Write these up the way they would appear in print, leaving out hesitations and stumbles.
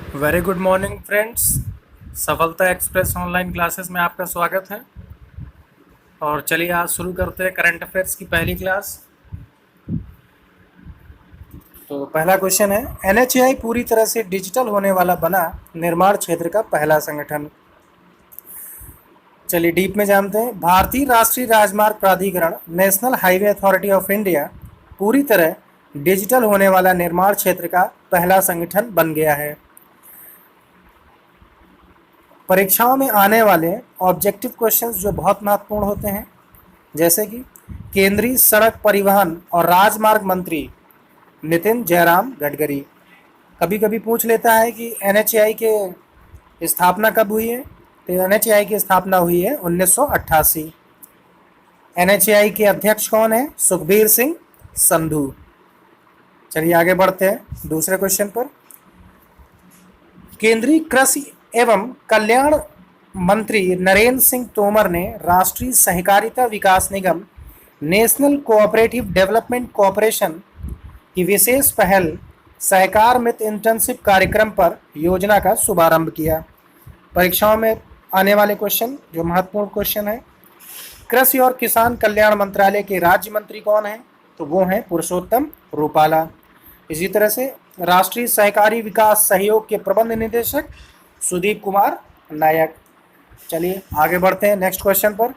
Very good morning friends. सफलता express online classes में आपका स्वागत है। और चलिए आज शुरू करते हैं करंट अफेयर्स की पहली क्लास। तो पहला क्वेश्चन है, एनएचएआई पूरी तरह से डिजिटल होने वाला बना निर्माण क्षेत्र का पहला संगठन। चलिए डीप में जानते हैं। भारतीय राष्ट्रीय राजमार्ग प्राधिकरण national highway authority of India पूरी तरह डिजिटल होने वाला निर्माण क्षेत्र का पहला संगठन बन गया है। परीक्षाओं में आने वाले ऑब्जेक्टिव क्वेश्चंस जो बहुत महत्वपूर्ण होते हैं, जैसे कि केंद्रीय सड़क परिवहन और राजमार्ग मंत्री नितिन जयराम गडकरी कभी कभी पूछ लेता है कि एनएचएआई के स्थापना कब हुई है। तो एनएचएआई की स्थापना हुई है 1988। एनएचएआई के अध्यक्ष कौन है? सुखबीर सिंह संधू। चलिए आगे बढ़ते हैं दूसरे क्वेश्चन पर। केंद्रीय कृषि एवं कल्याण मंत्री नरेंद्र सिंह तोमर ने राष्ट्रीय सहकारिता विकास निगम नेशनल कोऑपरेटिव डेवलपमेंट कॉरपोरेशन की विशेष पहल सहकार मित्र इंटर्नशिप कार्यक्रम पर योजना का शुभारंभ किया। परीक्षाओं में आने वाले क्वेश्चन जो महत्वपूर्ण क्वेश्चन है, कृषि और किसान कल्याण मंत्रालय के राज्य मंत्री कौन है? तो वो हैं पुरुषोत्तम रूपाला। इसी तरह से राष्ट्रीय सहकारी विकास सहयोग के प्रबंध निदेशक सुदीप कुमार नायक। चलिए आगे बढ़ते हैं नेक्स्ट क्वेश्चन पर।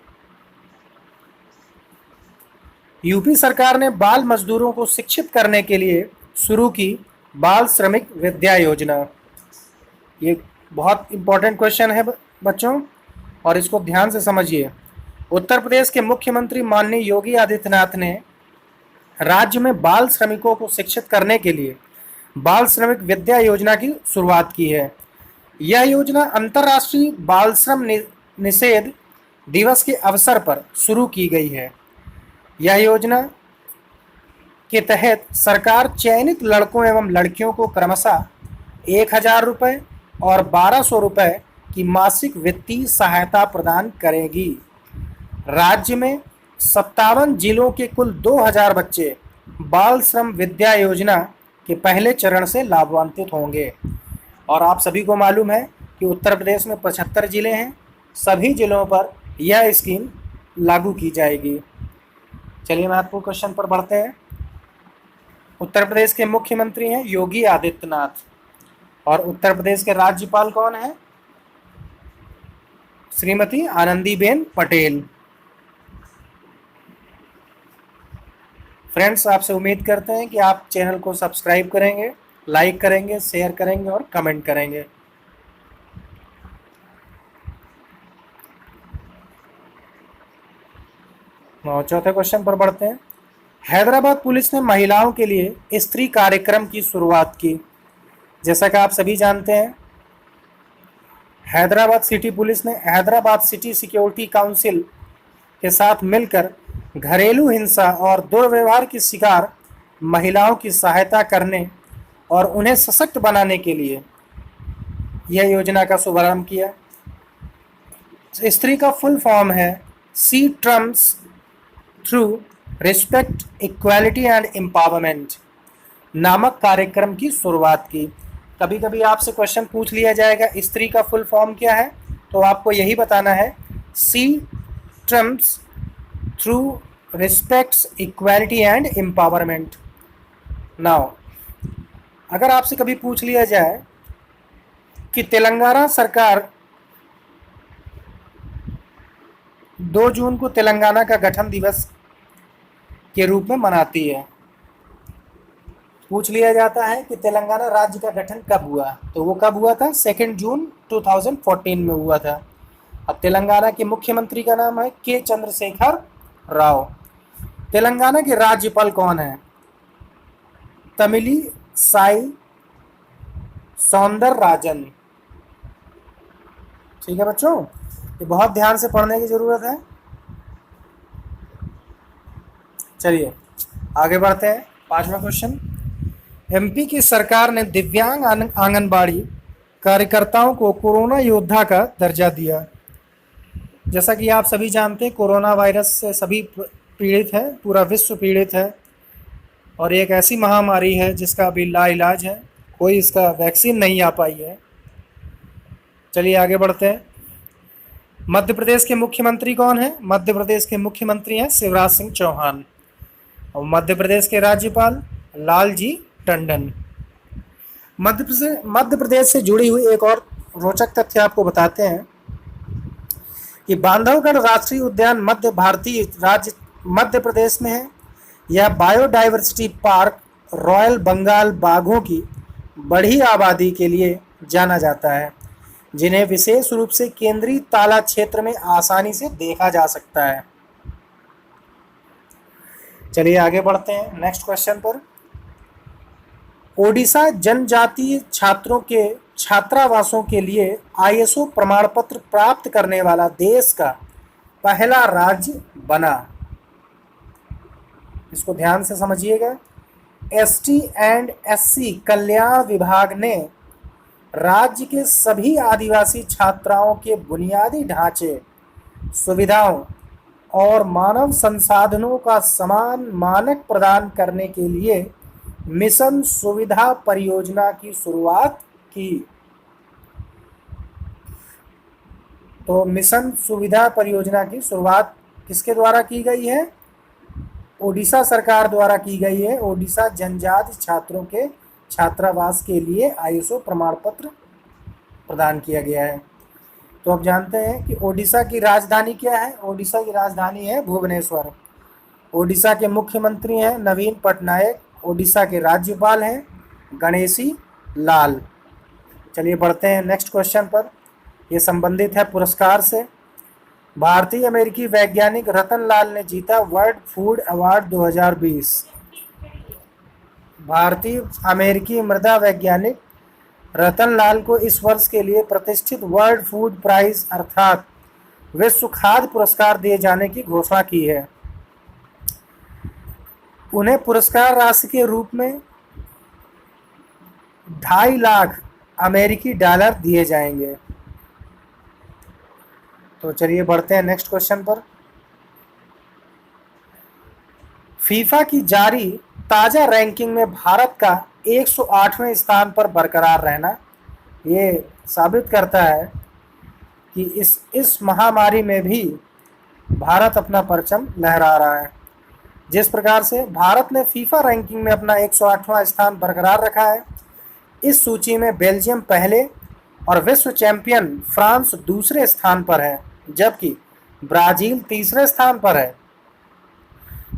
यूपी सरकार ने बाल मजदूरों को शिक्षित करने के लिए शुरू की बाल श्रमिक विद्या योजना। ये बहुत इंपॉर्टेंट क्वेश्चन है बच्चों, और इसको ध्यान से समझिए। उत्तर प्रदेश के मुख्यमंत्री माननीय योगी आदित्यनाथ ने राज्य में बाल श्रमिकों को शिक्षित करने के लिए बाल श्रमिक विद्या योजना की शुरुआत की है। यह योजना अंतर्राष्ट्रीय बाल श्रम निषेध दिवस के अवसर पर शुरू की गई है। यह योजना के तहत सरकार चयनित लड़कों एवं लड़कियों को क्रमशः 1,000 रुपये और 1,200 रुपये की मासिक वित्तीय सहायता प्रदान करेगी। राज्य में 57 जिलों के कुल 2,000 बच्चे बाल श्रम विद्या योजना के पहले चरण से लाभान्वित होंगे। और आप सभी को मालूम है कि उत्तर प्रदेश में 75 जिले हैं, सभी जिलों पर यह स्कीम लागू की जाएगी। चलिए महत्वपूर्ण क्वेश्चन पर बढ़ते हैं। उत्तर प्रदेश के मुख्यमंत्री हैं योगी आदित्यनाथ, और उत्तर प्रदेश के राज्यपाल कौन है? श्रीमती आनंदीबेन पटेल। फ्रेंड्स, आपसे उम्मीद करते हैं कि आप चैनल को सब्सक्राइब करेंगे, लाइक करेंगे, शेयर करेंगे और कमेंट करेंगे। चौथे क्वेश्चन पर बढ़ते हैं। हैदराबाद पुलिस ने महिलाओं के लिए स्त्री कार्यक्रम की शुरुआत की। जैसा कि आप सभी जानते हैं, हैदराबाद सिटी पुलिस ने हैदराबाद सिटी सिक्योरिटी काउंसिल के साथ मिलकर घरेलू हिंसा और दुर्व्यवहार की शिकार महिलाओं की सहायता करने और उन्हें सशक्त बनाने के लिए यह योजना का शुभारंभ किया। स्त्री का फुल फॉर्म है सी ट्रम्स through respect, equality and empowerment नामक कार्यक्रम की शुरुआत की। कभी कभी आपसे क्वेश्चन पूछ लिया जाएगा स्त्री का फुल फॉर्म क्या है, तो आपको यही बताना है सी ट्रम्स through respects, equality and empowerment. Now अगर आपसे कभी पूछ लिया जाए कि तेलंगाना सरकार 2 जून को तेलंगाना का गठन दिवस के रूप में मनाती है, पूछ लिया जाता है कि तेलंगाना राज्य का गठन कब हुआ, तो वो कब हुआ था? 2 जून 2014 में हुआ था। अब तेलंगाना के मुख्यमंत्री का नाम है के चंद्रशेखर राव। तेलंगाना के राज्यपाल कौन है? तमिली साई सौंदरराजन। ठीक है बच्चों, ये बहुत ध्यान से पढ़ने की जरूरत है। चलिए आगे बढ़ते हैं। 5वां क्वेश्चन। एमपी की सरकार ने दिव्यांग आंगनबाड़ी कार्यकर्ताओं को कोरोना योद्धा का दर्जा दिया। जैसा कि आप सभी जानते हैं, कोरोना वायरस से सभी पीड़ित हैं, पूरा विश्व पीड़ित है, और एक ऐसी महामारी है जिसका अभी लाइलाज है। कोई इसका वैक्सीन नहीं आ पाई है। चलिए आगे बढ़ते हैं। मध्य प्रदेश के मुख्यमंत्री कौन है? मध्य प्रदेश के मुख्यमंत्री हैं शिवराज सिंह चौहान। और मध्य प्रदेश के राज्यपाल लालजी टंडन। मध्य प्रदेश से जुड़ी हुई एक और रोचक तथ्य आपको बताते हैं कि बांधवगढ़ राष्ट्रीय उद्यान मध्य प्रदेश में है। यह बायोडाइवर्सिटी पार्क रॉयल बंगाल बाघों की बड़ी आबादी के लिए जाना जाता है, जिन्हें विशेष रूप से केंद्रीय ताला क्षेत्र में आसानी से देखा जा सकता है। चलिए आगे बढ़ते हैं नेक्स्ट क्वेश्चन पर। ओडिशा जनजातीय छात्रों के छात्रावासों के लिए आईएसओ प्रमाण पत्र प्राप्त करने वाला देश का पहला राज्य बना। इसको ध्यान से समझिएगा। एसटी एंड एससी कल्याण विभाग ने राज्य के सभी आदिवासी छात्राओं के बुनियादी ढांचे, सुविधाओं और मानव संसाधनों का समान मानक प्रदान करने के लिए मिशन सुविधा परियोजना की शुरुआत की। तो मिशन सुविधा परियोजना की शुरुआत किसके द्वारा की गई है? ओडिशा सरकार द्वारा की गई है। ओडिशा जनजाति छात्रों के छात्रावास के लिए आईएसओ प्रमाण पत्र प्रदान किया गया है। तो अब जानते हैं कि ओडिशा की राजधानी क्या है। ओडिशा की राजधानी है भुवनेश्वर। ओडिशा के मुख्यमंत्री हैं नवीन पटनायक। ओडिशा के राज्यपाल हैं गणेशी लाल। चलिए बढ़ते हैं नेक्स्ट क्वेश्चन पर। यह संबंधित है पुरस्कार से। भारतीय अमेरिकी वैज्ञानिक रतन लाल ने जीता वर्ल्ड फूड अवार्ड 2020। भारतीय अमेरिकी मृदा वैज्ञानिक रतन लाल को इस वर्ष के लिए प्रतिष्ठित वर्ल्ड फूड प्राइज अर्थात विश्व खाद्य पुरस्कार दिए जाने की घोषणा की है। उन्हें पुरस्कार राशि के रूप में 2.5 लाख अमेरिकी डॉलर दिए जाएंगे। तो चलिए बढ़ते हैं नेक्स्ट क्वेश्चन पर। फीफा की जारी ताजा रैंकिंग में भारत का 108वें स्थान पर बरकरार रहना ये साबित करता है कि इस महामारी में भी भारत अपना परचम लहरा रहा है। जिस प्रकार से भारत ने फीफा रैंकिंग में अपना 108वां स्थान बरकरार रखा है, इस सूची में बेल्जियम पहले और विश्व चैंपियन फ्रांस दूसरे स्थान पर है, जबकि ब्राजील तीसरे स्थान पर है।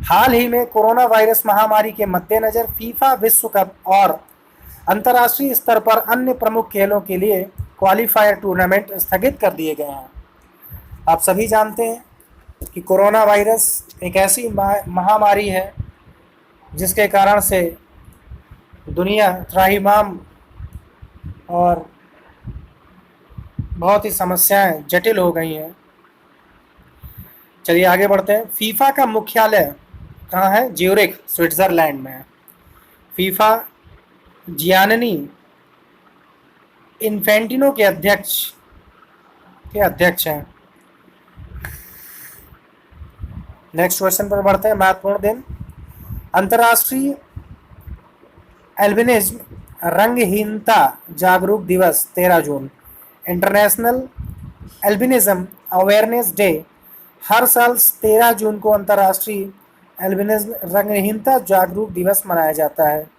हाल ही में कोरोना वायरस महामारी के मद्देनजर फीफा विश्व कप और अंतर्राष्ट्रीय स्तर पर अन्य प्रमुख खेलों के लिए क्वालिफायर टूर्नामेंट स्थगित कर दिए गए हैं। आप सभी जानते हैं कि कोरोना वायरस एक ऐसी महामारी है जिसके कारण से दुनिया त्राहिमाम और बहुत ही समस्याएं जटिल हो गई हैं। चलिए आगे बढ़ते हैं। फीफा का मुख्यालय कहाँ है? ज्यूरिख स्विट्जरलैंड में है। फीफा जियानी इन्फेंटिनो के अध्यक्ष हैं। नेक्स्ट क्वेश्चन पर बढ़ते हैं। महत्वपूर्ण दिन। अंतर्राष्ट्रीय एल्बिनिज्म रंगहीनता जागरूक दिवस 13 जून। इंटरनेशनल एल्बिनिज्म अवेयरनेस डे हर साल 13 जून को अंतर्राष्ट्रीय एल्बिनिज्म रंगहीनता जागरूक दिवस मनाया जाता है।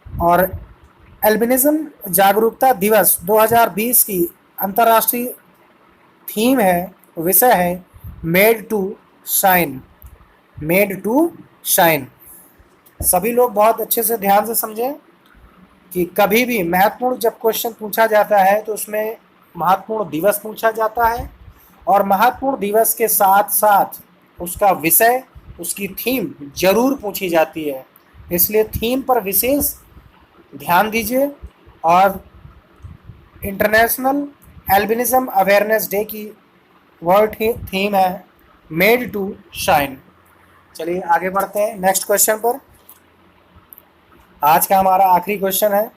और एल्बिनिज्म जागरूकता दिवस 2020 की अंतर्राष्ट्रीय थीम है, विषय है made to shine. Made to shine. सभी लोग बहुत अच्छे से ध्यान से समझें कि कभी भी महत्वपूर्ण जब क्वेश्चन पूछा जाता है तो उसमें महत्वपूर्ण दिवस पूछा जाता है और महत्वपूर्ण दिवस के साथ साथ उसका विषय, उसकी थीम जरूर पूछी जाती है। इसलिए थीम पर विशेष ध्यान दीजिए। और इंटरनेशनल एल्बिनिज्म अवेयरनेस डे की वर्ड थीम है मेड टू शाइन। चलिए आगे बढ़ते हैं नेक्स्ट क्वेश्चन पर। आज का हमारा आखिरी क्वेश्चन है।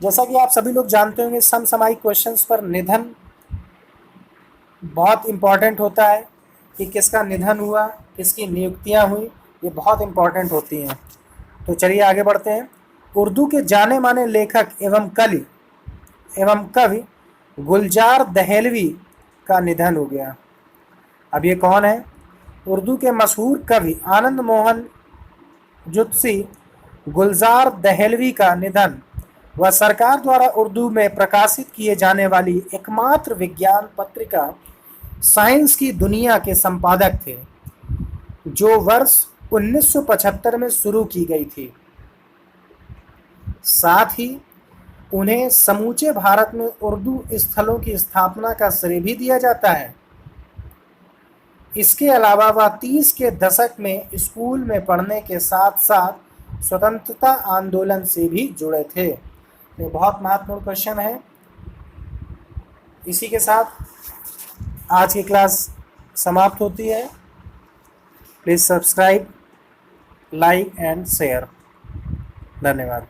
जैसा कि आप सभी लोग जानते होंगे, समसामयिक क्वेश्चंस पर निधन बहुत इम्पॉर्टेंट होता है कि किसका निधन हुआ, किसकी नियुक्तियां हुई, ये बहुत इम्पॉर्टेंट होती हैं। तो चलिए आगे बढ़ते हैं। उर्दू के जाने माने लेखक एवं कवि गुलजार दहलवी का निधन हो गया। अब ये कौन है? उर्दू के मशहूर कवि आनंद मोहन जुत्सी गुलजार दहलवी का निधन। वह सरकार द्वारा उर्दू में प्रकाशित किए जाने वाली एकमात्र विज्ञान पत्रिका साइंस की दुनिया के संपादक थे, जो वर्ष 1975 में शुरू की गई थी। साथ ही उन्हें समूचे भारत में उर्दू स्थलों की स्थापना का श्रेय भी दिया जाता है। इसके अलावा वह 30 के दशक में स्कूल में पढ़ने के साथ साथ स्वतंत्रता आंदोलन से भी जुड़े थे। ये बहुत महत्वपूर्ण क्वेश्चन है। इसी के साथ आज की क्लास समाप्त होती है। Please subscribe, like and share. धन्यवाद।